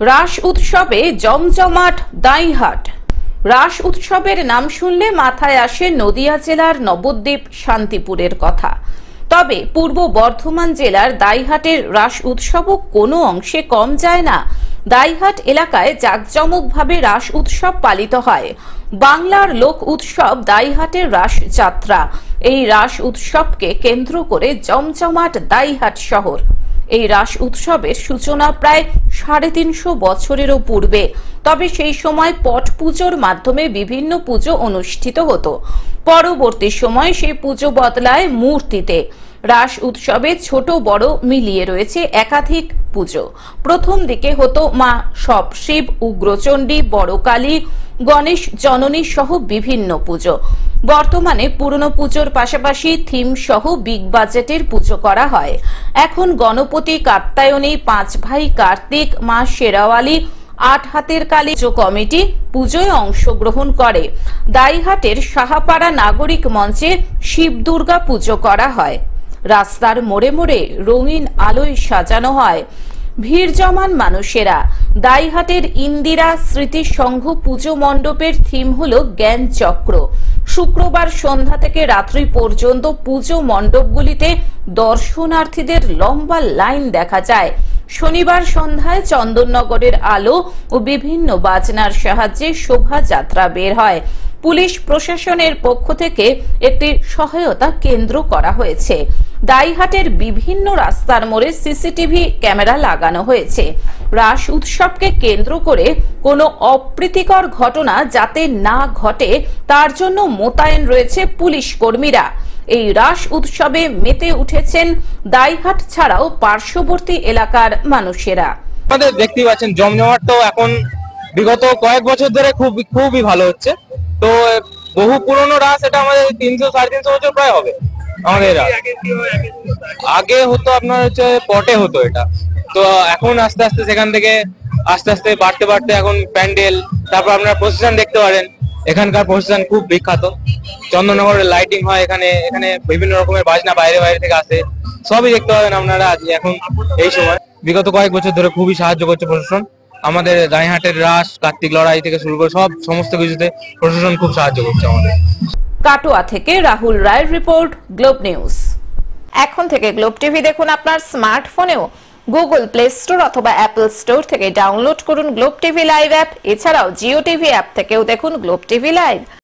রাস উৎসবে জমজমাট দাইহাট। রাস উৎসবের নাম শুনলে মাথায় আসে নদিয়া জেলার নবদ্বীপ শান্তিপুরের কথা। তবে পূর্ব বর্ধমান জেলার দাইহাটের রাস উৎসবও কোনো অংশে কম যায় না। দাইহাট এলাকায় জাঁকজমকভাবে রাস উৎসব পালিত হয়। বাংলার লোক উৎসব দাইহাটের রাস যাত্রা। এই রাস উৎসবকে কেন্দ্র করে জমজমাট দাইহাট শহর। এই রাস উৎসবের সূচনা প্রায় 350 বছরেরও পূর্বে। তবে সেই সময় পট পুজোর মাধ্যমে বিভিন্ন পুজো অনুষ্ঠিত হতো। পরবর্তী সময় সেই পুজো বদলায় মূর্তিতে। রাস উৎসবে ছোট বড় মিলিয়ে রয়েছে একাধিক পুজো। প্রথম দিকে হতো মা সব শিব, উগ্রচণ্ডী, বড় কালী, গণেশ জননী সহ বিভিন্ন পুজো। বর্তমানে পুরনো পুজোর পাশাপাশি থিম সহ বিগ বাজেটের পুজো করা হয়। এখন গণপতি, কাত্যায়নী, 5 ভাই কার্তিক, মা শেরাওয়ালি, 8 হাতের কালী কমিটি পুজোয় অংশগ্রহণ করে। দাইহাটের সাহাপাড়া নাগরিক মঞ্চে শিব দুর্গা পুজো করা হয়। রাস্তার মোড়ে মোড়ে রঙিন আলোয় সাজানো হয়। ভিড় জমান মানুষেরা। দাইহাটের ইন্দিরা স্মৃতি সংঘ পুজো মণ্ডপের থিম হলো জ্ঞান চক্র। শুক্রবার সন্ধ্যা থেকে রাত্রি পর্যন্ত পুজো মণ্ডপগুলিতে দর্শনার্থীদের লম্বা লাইন দেখা যায়। শনিবার সন্ধ্যায় চন্দননগরের আলো ও বিভিন্ন বাজনার সাহায্যে শোভাযাত্রা বের হয়। পুলিশ প্রশাসনের পক্ষ থেকে একটি সহায়তা কেন্দ্র করা হয়েছে। দাইহাটের বিভিন্ন রাস্তার মোড়ে সিসিটিভি ক্যামেরা লাগানো হয়েছে। রাস উৎসবকে কেন্দ্র করে কোনো অপ্রীতিকর ঘটনা যাতে না ঘটে তার জন্য মোতায়েন রয়েছে পুলিশ কর্মীরা। এই রাস উৎসবে মেতে উঠেছেন দাইহাট ছাড়াও পার্শ্ববর্তী এলাকার মানুষেরা। আমাদের দেখতে পাচ্ছেন জমজমাট তো এখন বিগত কয়েক বছর ধরে খুবই ভালো হচ্ছে। তো বহু পুরনো রাস, এটা আমাদের 300-350 বছর প্রায় হবে। আমাদের আগে হতো আপনার হচ্ছে পটে হতো এটা, তো এখন আস্তে আস্তে সেখান থেকে আস্তে আস্তে বাড়তে বাড়তে এখন প্যান্ডেল, তারপর আপনারা প্রসেশন দেখতে পারেন। এখানকার প্রসেশন খুব বিখ্যাত। চন্দননগরের লাইটিং হয়, এখানে বিভিন্ন রকমের বাজনা বাইরে থেকে আসে, সবই দেখতে পাবেন আপনারা আজ এখন এই সময়। বিগত কয়েক বছর ধরে খুবই সাহায্য করছে প্রশাসন। আমাদের দাইহাটের রাস, কার্তিক লড়াই থেকে শুরু করে সমস্ত কিছুতে প্রশাসন খুব সাহায্য করছে আমাদের। কাটোয়া থেকে রাহুল রায়ের রিপোর্ট, গ্লোব নিউজ। এখন থেকে গ্লোব টিভি দেখুন আপনার স্মার্টফোনেও। গুগল প্লে স্টোর অথবা অ্যাপল স্টোর থেকে ডাউনলোড করুন গ্লোব টিভি লাইভ অ্যাপ। এছাড়াও জিও টিভি অ্যাপ থেকেও দেখুন গ্লোব টিভি লাইভ।